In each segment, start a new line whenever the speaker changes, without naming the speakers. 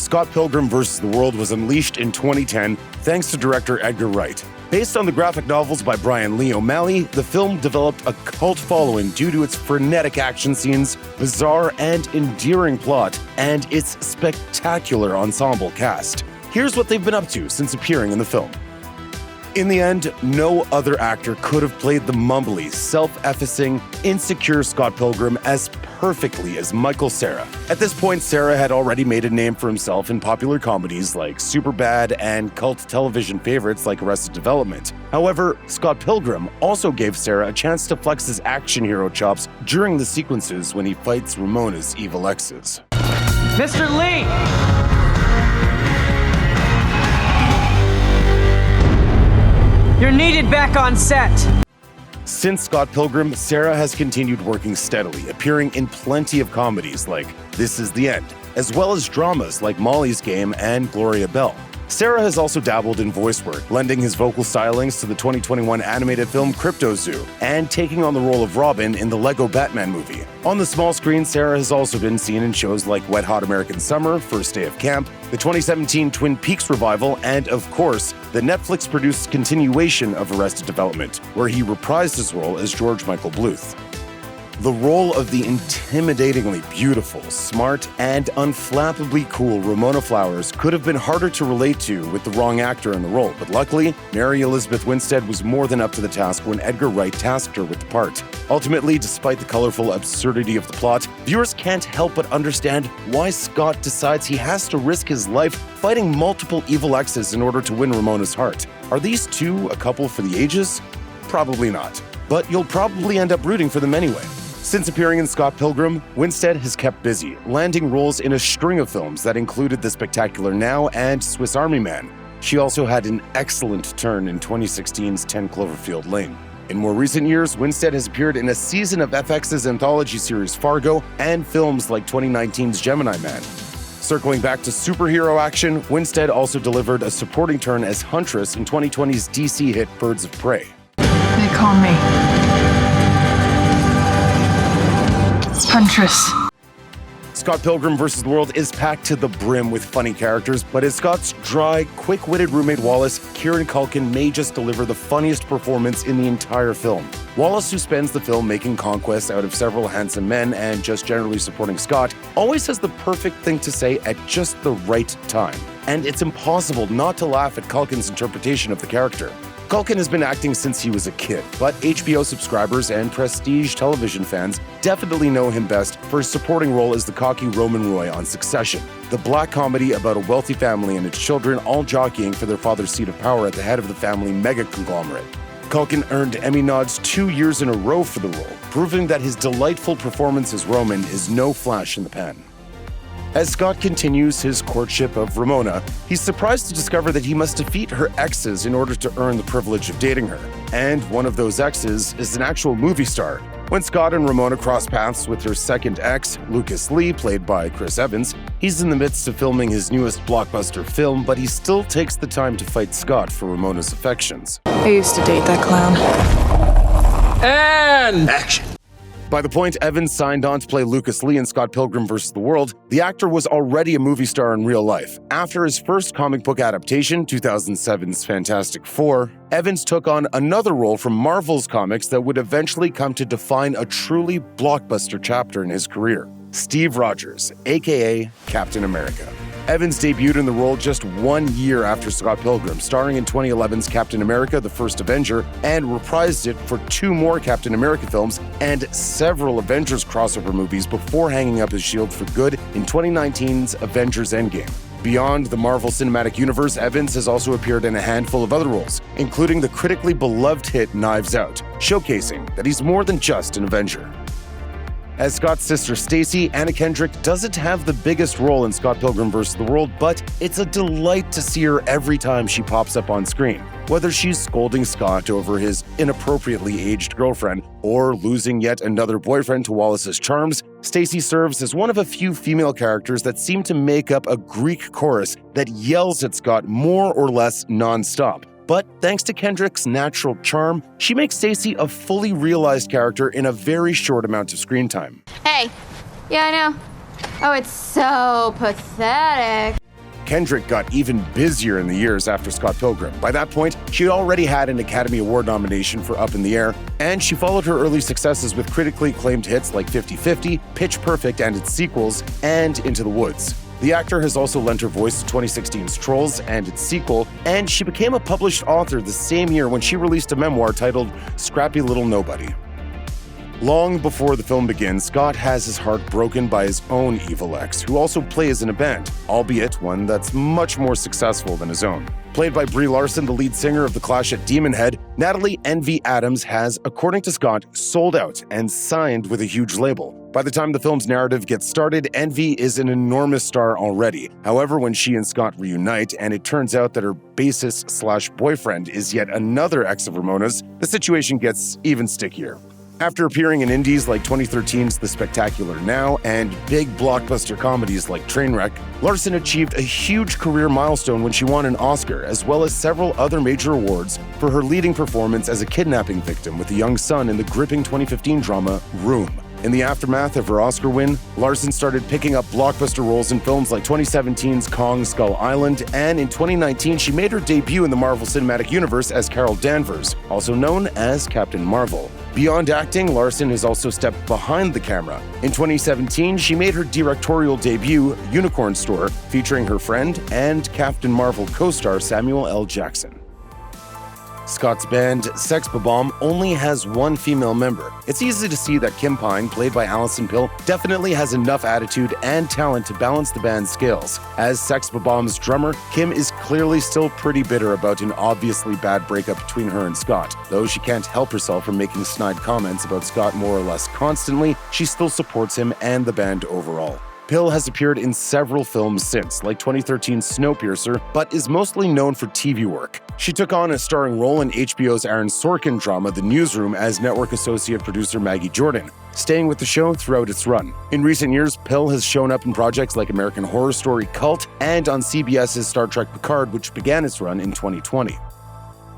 Scott Pilgrim vs. the World was unleashed in 2010 thanks to director Edgar Wright. Based on the graphic novels by Brian Lee O'Malley, the film developed a cult following due to its frenetic action scenes, bizarre and endearing plot, and its spectacular ensemble cast. Here's what they've been up to since appearing in the film. In the end, no other actor could have played the mumbly, self-effacing, insecure Scott Pilgrim as perfectly as Michael Cera. At this point, Cera had already made a name for himself in popular comedies like Superbad and cult television favorites like Arrested Development. However, Scott Pilgrim also gave Cera a chance to flex his action hero chops during the sequences when he fights Ramona's evil exes.
Mr. Lee! You're needed back on set.
Since Scott Pilgrim, Cera has continued working steadily, appearing in plenty of comedies like This Is the End, as well as dramas like Molly's Game and Gloria Bell. Cera has also dabbled in voice work, lending his vocal stylings to the 2021 animated film Crypto Zoo, and taking on the role of Robin in the Lego Batman movie. On the small screen, Cera has also been seen in shows like Wet Hot American Summer, First Day of Camp, the 2017 Twin Peaks revival, and, of course, the Netflix-produced continuation of Arrested Development, where he reprised his role as George Michael Bluth. The role of the intimidatingly beautiful, smart, and unflappably cool Ramona Flowers could have been harder to relate to with the wrong actor in the role, but luckily, Mary Elizabeth Winstead was more than up to the task when Edgar Wright tasked her with the part. Ultimately, despite the colorful absurdity of the plot, viewers can't help but understand why Scott decides he has to risk his life fighting multiple evil exes in order to win Ramona's heart. Are these two a couple for the ages? Probably not. But you'll probably end up rooting for them anyway. Since appearing in Scott Pilgrim, Winstead has kept busy, landing roles in a string of films that included The Spectacular Now and Swiss Army Man. She also had an excellent turn in 2016's 10 Cloverfield Lane. In more recent years, Winstead has appeared in a season of FX's anthology series Fargo and films like 2019's Gemini Man. Circling back to superhero action, Winstead also delivered a supporting turn as Huntress in 2020's DC hit Birds of Prey.
They call me Huntress.
Scott Pilgrim vs. the World is packed to the brim with funny characters, but as Scott's dry, quick-witted roommate Wallace, Kieran Culkin may just deliver the funniest performance in the entire film. Wallace, who spends the film making conquests out of several handsome men and just generally supporting Scott, always has the perfect thing to say at just the right time. And it's impossible not to laugh at Culkin's interpretation of the character. Culkin has been acting since he was a kid, but HBO subscribers and prestige television fans definitely know him best for his supporting role as the cocky Roman Roy on Succession, the black comedy about a wealthy family and its children all jockeying for their father's seat of power at the head of the family mega conglomerate. Culkin earned Emmy nods 2 years in a row for the role, proving that his delightful performance as Roman is no flash in the pan. As Scott continues his courtship of Ramona, he's surprised to discover that he must defeat her exes in order to earn the privilege of dating her. And one of those exes is an actual movie star. When Scott and Ramona cross paths with her second ex, Lucas Lee, played by Chris Evans, he's in the midst of filming his newest blockbuster film, but he still takes the time to fight Scott for Ramona's affections.
I used to date that clown.
And
action! By the point Evans signed on to play Lucas Lee in Scott Pilgrim vs. the World, the actor was already a movie star in real life. After his first comic book adaptation, 2007's Fantastic Four, Evans took on another role from Marvel's comics that would eventually come to define a truly blockbuster chapter in his career: Steve Rogers, aka Captain America. Evans debuted in the role just 1 year after Scott Pilgrim, starring in 2011's Captain America: The First Avenger, and reprised it for 2 more Captain America films and several Avengers crossover movies before hanging up his shield for good in 2019's Avengers Endgame. Beyond the Marvel Cinematic Universe, Evans has also appeared in a handful of other roles, including the critically beloved hit Knives Out, showcasing that he's more than just an Avenger. As Scott's sister Stacy, Anna Kendrick doesn't have the biggest role in Scott Pilgrim vs. the World, but it's a delight to see her every time she pops up on screen. Whether she's scolding Scott over his inappropriately aged girlfriend or losing yet another boyfriend to Wallace's charms, Stacy serves as one of a few female characters that seem to make up a Greek chorus that yells at Scott more or less nonstop. But thanks to Kendrick's natural charm, she makes Stacy a fully realized character in a very short amount of screen time.
Hey. Yeah, I know. Oh, it's so pathetic.
Kendrick got even busier in the years after Scott Pilgrim. By that point, she already had an Academy Award nomination for Up in the Air, and she followed her early successes with critically acclaimed hits like 50-50, Pitch Perfect and its sequels, and Into the Woods. The actor has also lent her voice to 2016's Trolls and its sequel, and she became a published author the same year when she released a memoir titled Scrappy Little Nobody. Long before the film begins, Scott has his heart broken by his own evil ex, who also plays in a band, albeit one that's much more successful than his own. Played by Brie Larson, the lead singer of The Clash at Demon Head, Natalie Envy Adams has, according to Scott, sold out and signed with a huge label. By the time the film's narrative gets started, Envy is an enormous star already. However, when she and Scott reunite, and it turns out that her bassist/boyfriend is yet another ex of Ramona's, the situation gets even stickier. After appearing in indies like 2013's The Spectacular Now and big blockbuster comedies like Trainwreck, Larson achieved a huge career milestone when she won an Oscar, as well as several other major awards for her leading performance as a kidnapping victim with a young son in the gripping 2015 drama Room. In the aftermath of her Oscar win, Larson started picking up blockbuster roles in films like 2017's Kong Skull Island, and in 2019 she made her debut in the Marvel Cinematic Universe as Carol Danvers, also known as Captain Marvel. Beyond acting, Larson has also stepped behind the camera. In 2017, she made her directorial debut, Unicorn Store, featuring her friend and Captain Marvel co-star Samuel L. Jackson. Scott's band, Sex Bob-omb, only has one female member. It's easy to see that Kim Pine, played by Alison Pill, definitely has enough attitude and talent to balance the band's scales. As Sex Bob-omb's drummer, Kim is clearly still pretty bitter about an obviously bad breakup between her and Scott. Though she can't help herself from making snide comments about Scott more or less constantly, she still supports him and the band overall. Pill has appeared in several films since, like 2013's Snowpiercer, but is mostly known for TV work. She took on a starring role in HBO's Aaron Sorkin drama The Newsroom as network associate producer Maggie Jordan, staying with the show throughout its run. In recent years, Pill has shown up in projects like American Horror Story Cult and on CBS's Star Trek Picard, which began its run in 2020.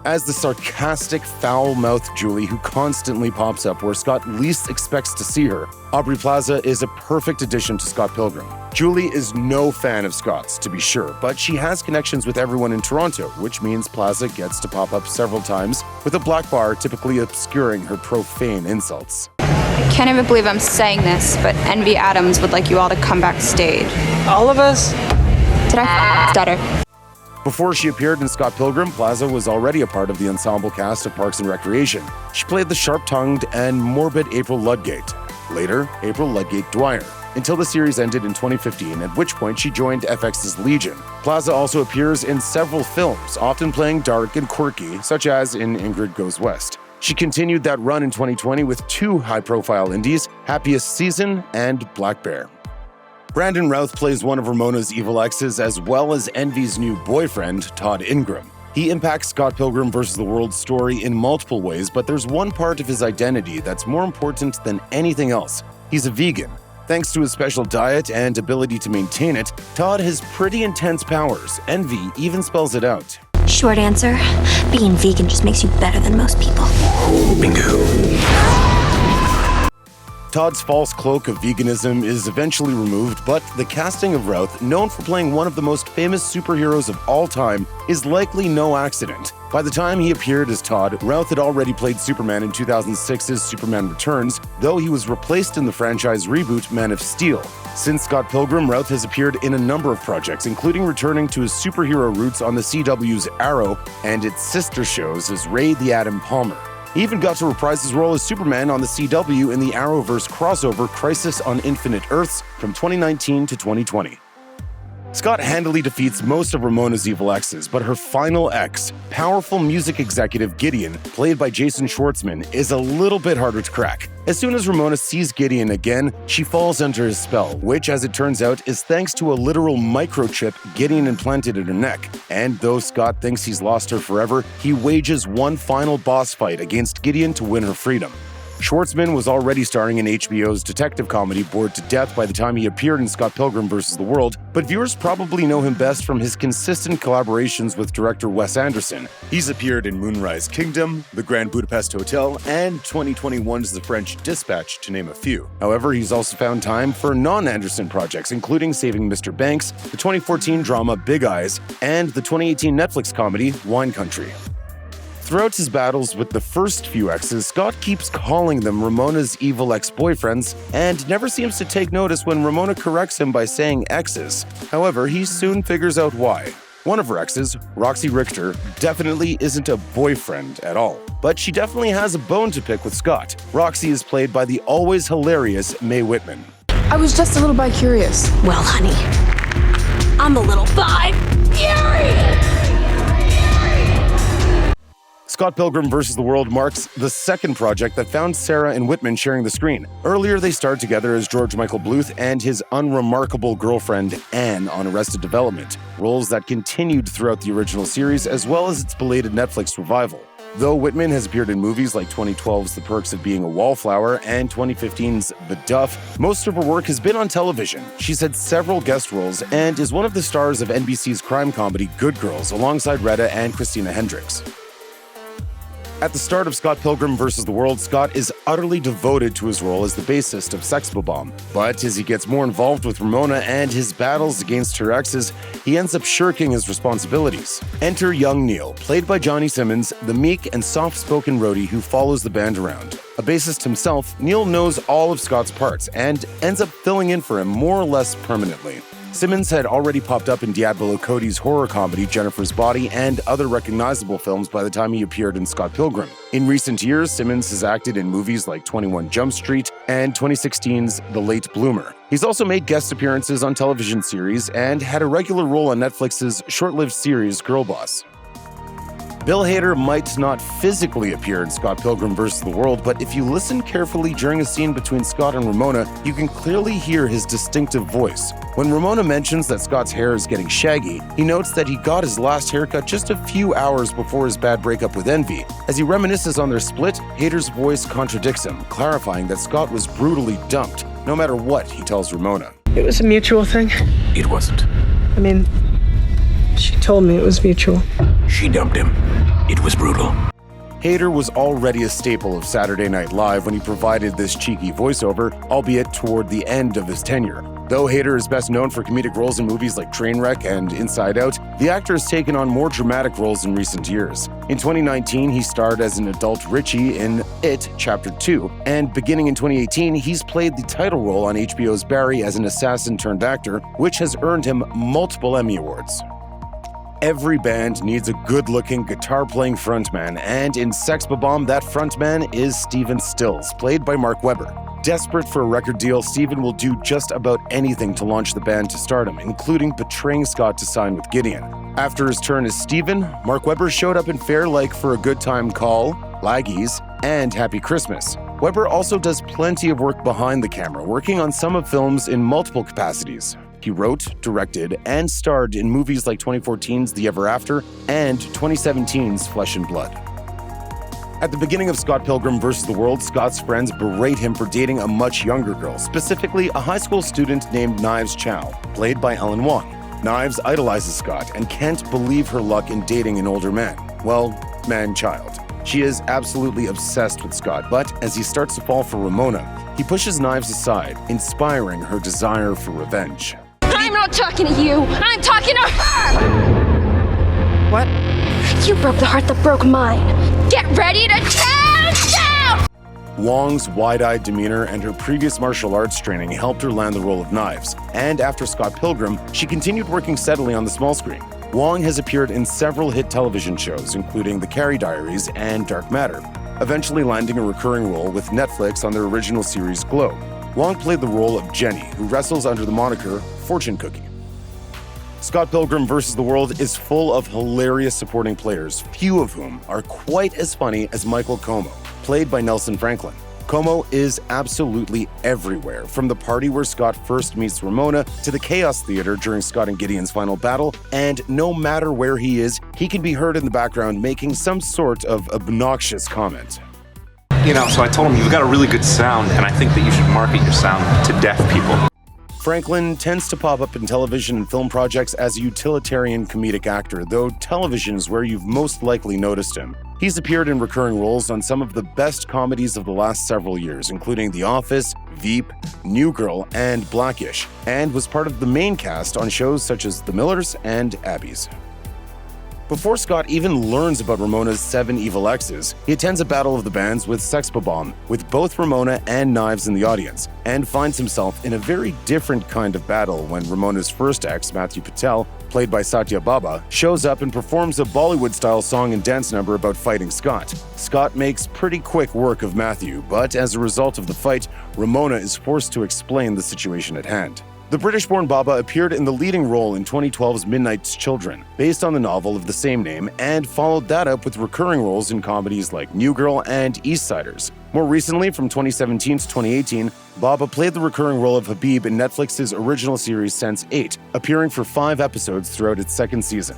As the sarcastic, foul-mouthed Julie who constantly pops up where Scott least expects to see her, Aubrey Plaza is a perfect addition to Scott Pilgrim. Julie is no fan of Scott's, to be sure, but she has connections with everyone in Toronto, which means Plaza gets to pop up several times, with a black bar typically obscuring her profane insults.
I can't even believe I'm saying this, but Envy Adams would like you all to come backstage.
All of us?
Did I stutter?
Before she appeared in Scott Pilgrim, Plaza was already a part of the ensemble cast of Parks and Recreation. She played the sharp-tongued and morbid April Ludgate, later April Ludgate Dwyer, until the series ended in 2015, at which point she joined FX's Legion. Plaza also appears in several films, often playing dark and quirky, such as in Ingrid Goes West. She continued that run in 2020 with two high-profile indies, Happiest Season and Black Bear. Brandon Routh plays one of Ramona's evil exes, as well as Envy's new boyfriend, Todd Ingram. He impacts Scott Pilgrim vs. the World's story in multiple ways, but there's one part of his identity that's more important than anything else. He's a vegan. Thanks to his special diet and ability to maintain it, Todd has pretty intense powers. Envy even spells it out.
Short answer, being vegan just makes you better than most people.
Bingo. Todd's false cloak of veganism is eventually removed, but the casting of Routh, known for playing one of the most famous superheroes of all time, is likely no accident. By the time he appeared as Todd, Routh had already played Superman in 2006's Superman Returns, though he was replaced in the franchise reboot Man of Steel. Since Scott Pilgrim, Routh has appeared in a number of projects, including returning to his superhero roots on the CW's Arrow and its sister shows as Ray the Atom Palmer. He even got to reprise his role as Superman on the CW in the Arrowverse crossover Crisis on Infinite Earths from 2019 to 2020. Scott handily defeats most of Ramona's evil exes, but her final ex, powerful music executive Gideon, played by Jason Schwartzman, is a little bit harder to crack. As soon as Ramona sees Gideon again, she falls under his spell, which, as it turns out, is thanks to a literal microchip Gideon implanted in her neck. And though Scott thinks he's lost her forever, he wages one final boss fight against Gideon to win her freedom. Schwartzman was already starring in HBO's detective comedy Bored to Death by the time he appeared in Scott Pilgrim vs. the World, but viewers probably know him best from his consistent collaborations with director Wes Anderson. He's appeared in Moonrise Kingdom, The Grand Budapest Hotel, and 2021's The French Dispatch, to name a few. However, he's also found time for non-Anderson projects, including Saving Mr. Banks, the 2014 drama Big Eyes, and the 2018 Netflix comedy Wine Country. Throughout his battles with the first few exes, Scott keeps calling them Ramona's evil ex-boyfriends and never seems to take notice when Ramona corrects him by saying exes. However, he soon figures out why. One of her exes, Roxy Richter, definitely isn't a boyfriend at all, but she definitely has a bone to pick with Scott. Roxy is played by the always hilarious Mae Whitman.
I was just a little bi-curious.
Well, honey, I'm a little bi-furious!
Scott Pilgrim vs. the World marks the second project that found Cera and Whitman sharing the screen. Earlier, they starred together as George Michael Bluth and his unremarkable girlfriend, Anne, on Arrested Development, roles that continued throughout the original series as well as its belated Netflix revival. Though Whitman has appeared in movies like 2012's The Perks of Being a Wallflower and 2015's The Duff, most of her work has been on television. She's had several guest roles and is one of the stars of NBC's crime comedy Good Girls alongside Retta and Christina Hendricks. At the start of Scott Pilgrim vs. the World, Scott is utterly devoted to his role as the bassist of Sex Bhabha. But as he gets more involved with Ramona and his battles against her exes, he ends up shirking his responsibilities. Enter young Neil, played by Johnny Simmons, the meek and soft-spoken roadie who follows the band around. A bassist himself, Neil knows all of Scott's parts and ends up filling in for him more or less permanently. Simmons had already popped up in Diablo Cody's horror comedy Jennifer's Body and other recognizable films by the time he appeared in Scott Pilgrim. In recent years, Simmons has acted in movies like 21 Jump Street and 2016's The Late Bloomer. He's also made guest appearances on television series and had a regular role on Netflix's short-lived series Girl Boss. Bill Hader might not physically appear in Scott Pilgrim vs. the World, but if you listen carefully during a scene between Scott and Ramona, you can clearly hear his distinctive voice. When Ramona mentions that Scott's hair is getting shaggy, he notes that he got his last haircut just a few hours before his bad breakup with Envy. As he reminisces on their split, Hader's voice contradicts him, clarifying that Scott was brutally dumped, no matter what he tells Ramona.
It was a mutual thing.
It wasn't.
I mean, she told me it was mutual.
She dumped him. It was brutal.
Hader was already a staple of Saturday Night Live when he provided this cheeky voiceover, albeit toward the end of his tenure. Though Hader is best known for comedic roles in movies like Trainwreck and Inside Out, the actor has taken on more dramatic roles in recent years. In 2019, he starred as an adult Richie in It, Chapter 2, and beginning in 2018, he's played the title role on HBO's Barry as an assassin-turned-actor, which has earned him multiple Emmy Awards. Every band needs a good-looking, guitar-playing frontman, and in Sex Bhabha, that frontman is Steven Stills, played by Mark Webber. Desperate for a record deal, Steven will do just about anything to launch the band to stardom, including betraying Scott to sign with Gideon. After his turn as Steven, Mark Webber showed up in fare like For a Good Time Call, Laggies, and Happy Christmas. Webber also does plenty of work behind the camera, working on some of films in multiple capacities. He wrote, directed, and starred in movies like 2014's The Ever After and 2017's Flesh and Blood. At the beginning of Scott Pilgrim vs. the World, Scott's friends berate him for dating a much younger girl, specifically a high school student named Knives Chow, played by Ellen Wong. Knives idolizes Scott and can't believe her luck in dating an older man. Well, man-child. She is absolutely obsessed with Scott, but as he starts to fall for Ramona, he pushes Knives aside, inspiring her desire for revenge.
I'm not talking to you. I'm talking to her.
What?
You broke the heart that broke mine. Get ready to tear down!
Wong's wide-eyed demeanor and her previous martial arts training helped her land the role of Knives, and after Scott Pilgrim, she continued working steadily on the small screen. Wong has appeared in several hit television shows, including The Carrie Diaries and Dark Matter, eventually landing a recurring role with Netflix on their original series Glow. Wong played the role of Jenny, who wrestles under the moniker Fortune Cookie. Scott Pilgrim vs. the World is full of hilarious supporting players, few of whom are quite as funny as Michael Como, played by Nelson Franklin. Como is absolutely everywhere, from the party where Scott first meets Ramona to the Chaos Theater during Scott and Gideon's final battle, and no matter where he is, he can be heard in the background making some sort of obnoxious comment.
So I told him, you've got a really good sound, and I think that you should market your sound to deaf people.
Franklin tends to pop up in television and film projects as a utilitarian comedic actor, though television is where you've most likely noticed him. He's appeared in recurring roles on some of the best comedies of the last several years, including The Office, Veep, New Girl, and Blackish, and was part of the main cast on shows such as The Millers and Abby's. Before Scott even learns about Ramona's 7 evil exes, he attends a battle of the bands with Sex Bhabha, with both Ramona and Knives in the audience, and finds himself in a very different kind of battle when Ramona's first ex, Matthew Patel, played by Satya Bhabha, shows up and performs a Bollywood-style song and dance number about fighting Scott. Scott makes pretty quick work of Matthew, but as a result of the fight, Ramona is forced to explain the situation at hand. The British-born Bhabha appeared in the leading role in 2012's Midnight's Children, based on the novel of the same name, and followed that up with recurring roles in comedies like New Girl and Eastsiders. More recently, from 2017 to 2018, Bhabha played the recurring role of Habib in Netflix's original series Sense8, appearing for 5 episodes throughout its second season.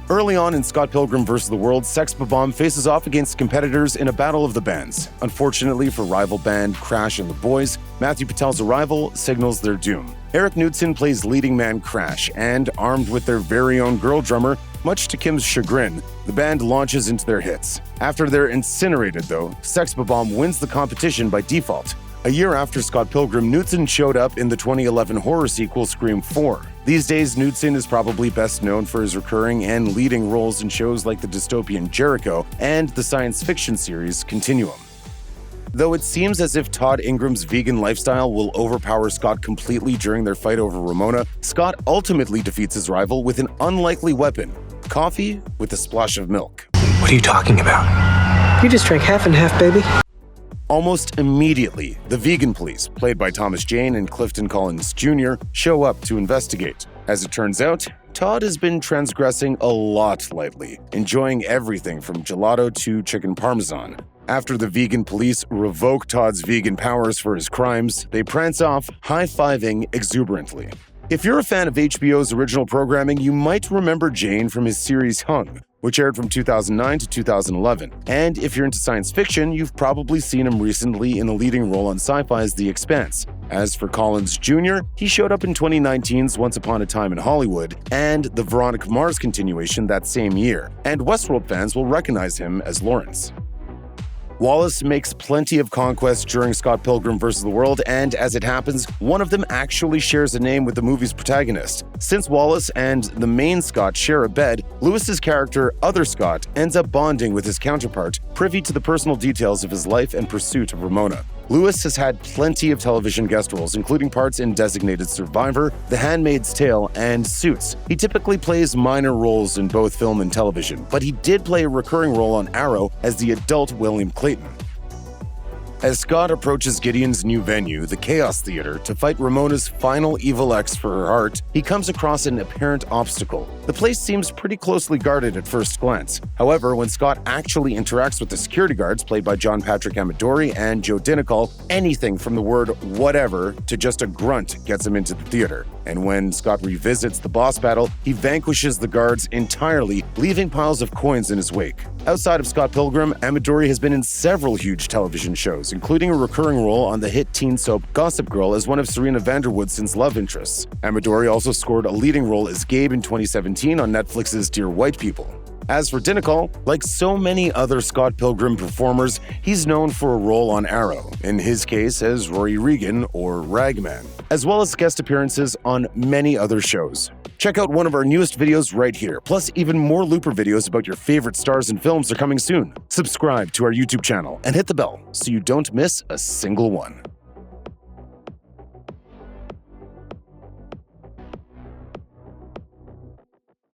Early on in Scott Pilgrim vs. the World, Sex Bhabha faces off against competitors in a battle of the bands. Unfortunately for rival band Crash and the Boys, Matthew Patel's arrival signals their doom. Erik Knudsen plays leading man Crash, and armed with their very own girl drummer, much to Kim's chagrin, the band launches into their hits. After they're incinerated, though, Sex Bhabha wins the competition by default. A year after Scott Pilgrim, Knudsen showed up in the 2011 horror sequel Scream 4. These days, Knudsen is probably best known for his recurring and leading roles in shows like the dystopian Jericho and the science fiction series Continuum. Though it seems as if Todd Ingram's vegan lifestyle will overpower Scott completely during their fight over Ramona, Scott ultimately defeats his rival with an unlikely weapon: coffee with a splash of milk.
What are you talking about?
You just drank half and half, baby.
Almost immediately, the vegan police, played by Thomas Jane and Clifton Collins Jr., show up to investigate. As it turns out, Todd has been transgressing a lot lately, enjoying everything from gelato to chicken parmesan. After the vegan police revoke Todd's vegan powers for his crimes, they prance off, high-fiving exuberantly. If you're a fan of HBO's original programming, you might remember Jane from his series Hung, which aired from 2009 to 2011. And if you're into science fiction, you've probably seen him recently in a leading role on Sci-Fi's The Expanse. As for Collins Jr., he showed up in 2019's Once Upon a Time in Hollywood and the Veronica Mars continuation that same year, and Westworld fans will recognize him as Lawrence. Wallace makes plenty of conquests during Scott Pilgrim vs. the World, and as it happens, one of them actually shares a name with the movie's protagonist. Since Wallace and the main Scott share a bed, Lewis's character, Other Scott, ends up bonding with his counterpart, privy to the personal details of his life and pursuit of Ramona. Lewis has had plenty of television guest roles, including parts in Designated Survivor, The Handmaid's Tale, and Suits. He typically plays minor roles in both film and television, but he did play a recurring role on Arrow as the adult William Clayton. As Scott approaches Gideon's new venue, the Chaos Theater, to fight Ramona's final evil ex for her heart, he comes across an apparent obstacle. The place seems pretty closely guarded at first glance. However, when Scott actually interacts with the security guards, played by John Patrick Amedori and Joe Dinicol, anything from the word whatever to just a grunt gets him into the theater. And when Scott revisits the boss battle, he vanquishes the guards entirely, leaving piles of coins in his wake. Outside of Scott Pilgrim, Amedori has been in several huge television shows, including a recurring role on the hit teen soap Gossip Girl as one of Serena van der Woodson's love interests. Amedori also scored a leading role as Gabe in 2017 on Netflix's Dear White People. As for Dinicol, like so many other Scott Pilgrim performers, he's known for a role on Arrow, in his case as Rory Regan or Ragman, as well as guest appearances on many other shows. Check out one of our newest videos right here, plus even more Looper videos about your favorite stars and films are coming soon. Subscribe to our YouTube channel and hit the bell so you don't miss a single one.